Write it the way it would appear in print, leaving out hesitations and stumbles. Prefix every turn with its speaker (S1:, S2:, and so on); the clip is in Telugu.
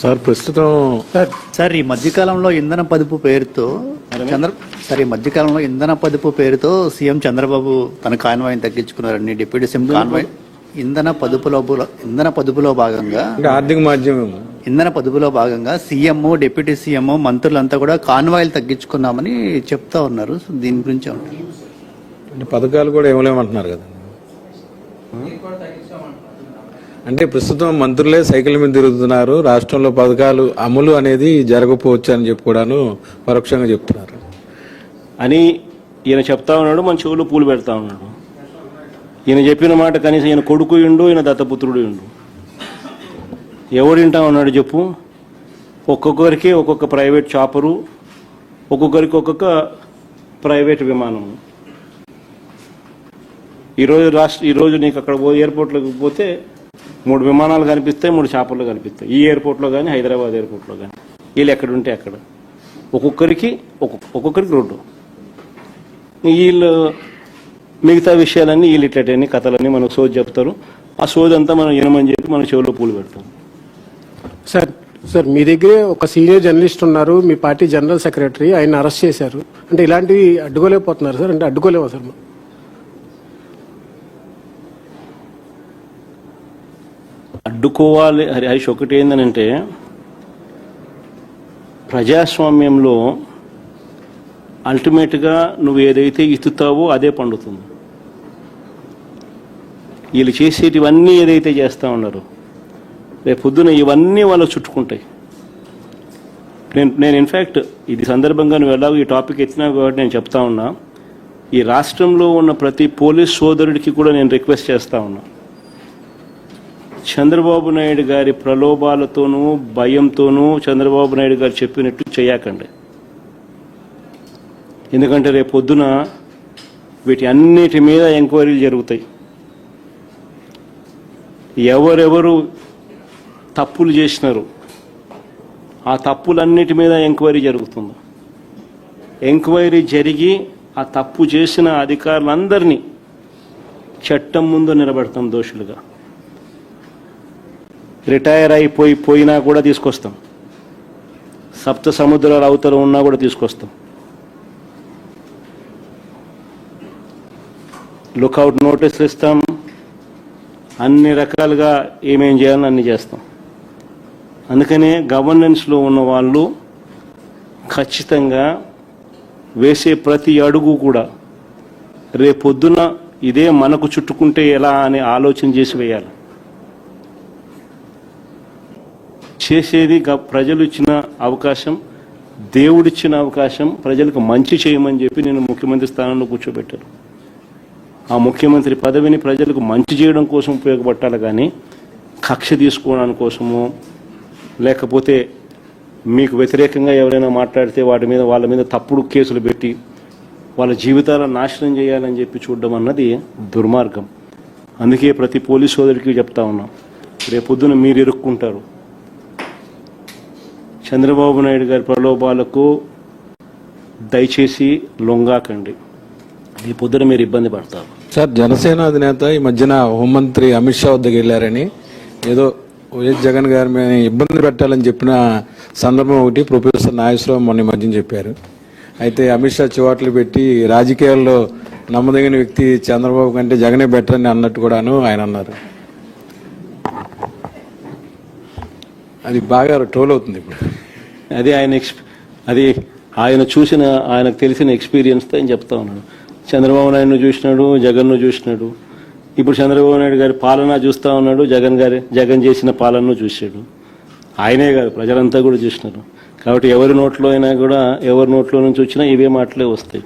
S1: సార్ ప్రస్తుతం
S2: సార్ ఈ మధ్యకాలంలో ఇంధన పొదుపు పేరుతో సీఎం చంద్రబాబు తన కాన్వాయ్ని తగ్గించుకున్నారని డిప్యూటీ సీఎం కాన్వాయ్ ఇంధన పొదుపులో భాగంగా
S1: ఆర్థిక మాధ్యమం
S2: ఇంధన పొదుపులో భాగంగా సీఎం డిప్యూటీ సీఎం మంత్రులంతా కూడా కాన్వాయ్లు తగ్గించుకున్నామని చెప్తా ఉన్నారు. సో దీని గురించి
S1: అంటే పథకాలు కూడా ఇవ్వలేమంటున్నారు కదా. అంటే ప్రస్తుతం మంత్రులే సైకిల్ మీద తిరుగుతున్నారు, రాష్ట్రంలో పథకాలు అమలు అనేది జరగకపోవచ్చు అని చెప్పి కూడాను పరోక్షంగా చెప్తున్నారు
S3: అని ఈయన చెప్తా ఉన్నాడు. మన చెవులు పూలు పెడతా ఉన్నాడు. ఈయన చెప్పిన మాట కనీసం ఈయన కొడుకు ఇండు, ఈయన దత్తపుత్రుడు ఇండు. ఎవడింటా ఉన్నాడు చెప్పు? ఒక్కొక్కరికి ఒక్కొక్క ప్రైవేట్ చాపరు, ఒక్కొక్కరికి ఒక్కొక్క ప్రైవేట్ విమానము. ఈరోజు నీకు అక్కడ ఎయిర్పోర్ట్లోకి పోతే 3 విమానాలు కనిపిస్తాయి, 3 చాపర్లు కనిపిస్తాయి. ఈ ఎయిర్పోర్ట్లో కానీ హైదరాబాద్ ఎయిర్పోర్ట్లో కానీ. వీళ్ళు ఎక్కడుంటే అక్కడ ఒక్కొక్కరికి రోడ్డు. వీళ్ళు మిగతా విషయాలన్నీ వీళ్ళు ఇట్లటన్నీ కథలన్నీ మనకు సోది చెప్తారు. ఆ సోది అంతా మనం వినమని చెప్పి మన చెవులో పూలు పెడతాం.
S4: సార్ మీ దగ్గరే ఒక సీనియర్ జర్నలిస్ట్ ఉన్నారు, మీ పార్టీ జనరల్ సెక్రటరీ, ఆయన అరెస్ట్ చేశారు. అంటే ఇలాంటివి అడ్డుకోలేకపోతున్నారు సార్? అంటే అడ్డుకోలేమా సార్?
S3: అడ్డుకోవాలి హరీష్. ఒకటి ఏంటనంటే ప్రజాస్వామ్యంలో అల్టిమేట్గా నువ్వు ఏదైతే ఇస్తుతావో అదే పండుతుంది. వీళ్ళు చేసేటివన్నీ ఏదైతే చేస్తూ ఉన్నారు రేపు పొద్దున ఇవన్నీ వాళ్ళు చుట్టుకుంటాయి. నేను ఇన్ఫ్యాక్ట్ ఇది సందర్భంగా నువ్వు ఎలాగో ఈ టాపిక్ ఎత్తినా కాబట్టి నేను చెప్తా ఉన్నా, ఈ రాష్ట్రంలో ఉన్న ప్రతి పోలీస్ సోదరుడికి కూడా నేను రిక్వెస్ట్ చేస్తా ఉన్నా, చంద్రబాబు నాయుడు గారి ప్రలోభాలతోనూ భయంతోనూ చంద్రబాబు నాయుడు గారు చెప్పినట్టు చేయకండి. ఎందుకంటే రేపు పొద్దున వీటి అన్నిటి మీద ఎంక్వైరీలు జరుగుతాయి. ఎవరెవరు తప్పులు చేసినారు ఆ తప్పులన్నిటి మీద ఎంక్వైరీ జరుగుతుంది. ఎంక్వైరీ జరిగి ఆ తప్పు చేసిన అధికారులందరినీ చట్టం ముందు నిలబెడతాం దోషులుగా. రిటైర్ అయిపోయినా కూడా తీసుకొస్తాం. సప్త సముద్రాల అవతల ఉన్నా కూడా తీసుకొస్తాం. లుకౌట్ నోటీసులు ఇస్తాం. అన్ని రకాలుగా ఏమేం చేయాలని అన్ని చేస్తాం. అందుకనే గవర్నెన్స్లో ఉన్న వాళ్ళు ఖచ్చితంగా వేసే ప్రతి అడుగు కూడా రేపొద్దున ఇదే మనకు చుట్టుకుంటే ఎలా అని ఆలోచన చేసి వేయాలి. చేసేది ప్రజలు ఇచ్చిన అవకాశం, దేవుడిచ్చిన అవకాశం, ప్రజలకు మంచి చేయమని చెప్పి నేను ముఖ్యమంత్రి స్థానంలో కూర్చోబెట్టాను. ఆ ముఖ్యమంత్రి పదవిని ప్రజలకు మంచి చేయడం కోసం ఉపయోగపట్టాలి, కానీ కక్ష తీసుకోవడానికి కోసము లేకపోతే మీకు వ్యతిరేకంగా ఎవరైనా మాట్లాడితే వాళ్ళ మీద తప్పుడు కేసులు పెట్టి వాళ్ళ జీవితాలను నాశనం చేయాలని చెప్పి చూడడం అన్నది దుర్మార్గం. అందుకే ప్రతి పోలీస్ సోదరికి చెప్తా ఉన్నాం, రేపొద్దున మీరు ఇరుక్కుంటారు. చంద్రబాబు నాయుడు గారి ప్రలోభాలకు దయచేసి లొంగాకండి. ఈ పొద్దున మీరు ఇబ్బంది పడతారు.
S1: సార్, జనసేన అధినేత ఈ మధ్యన హోంమంత్రి అమిత్ షా వద్దకు వెళ్ళారని ఏదో వైఎస్ జగన్ గారి మీద ఇబ్బంది పెట్టాలని చెప్పిన సందర్భం ఒకటి ప్రొఫెసర్ నాగేశ్వరరావు మొన్న మధ్యన చెప్పారు. అయితే అమిత్ షా చివాట్లు పెట్టి రాజకీయాల్లో నమ్మదగిన వ్యక్తి చంద్రబాబు కంటే జగనే బెటర్ అని అన్నట్టు కూడాను ఆయన అన్నారు. అది బాగా ట్రోల్ అవుతుంది ఇప్పుడు.
S3: అది ఆయనకు తెలిసిన ఎక్స్పీరియన్స్తో ఆయన చెప్తా ఉన్నాడు. చంద్రబాబు నాయుడును చూసినాడు, జగన్ను చూసినాడు. ఇప్పుడు చంద్రబాబు నాయుడు గారి పాలన చూస్తూ ఉన్నాడు, జగన్ చేసిన పాలనను చూశాడు. ఆయనే కాదు, ప్రజలంతా కూడా చూసినారు. కాబట్టి ఎవరి నోట్లో నుంచి వచ్చినా ఇవే మాటలే వస్తాయి.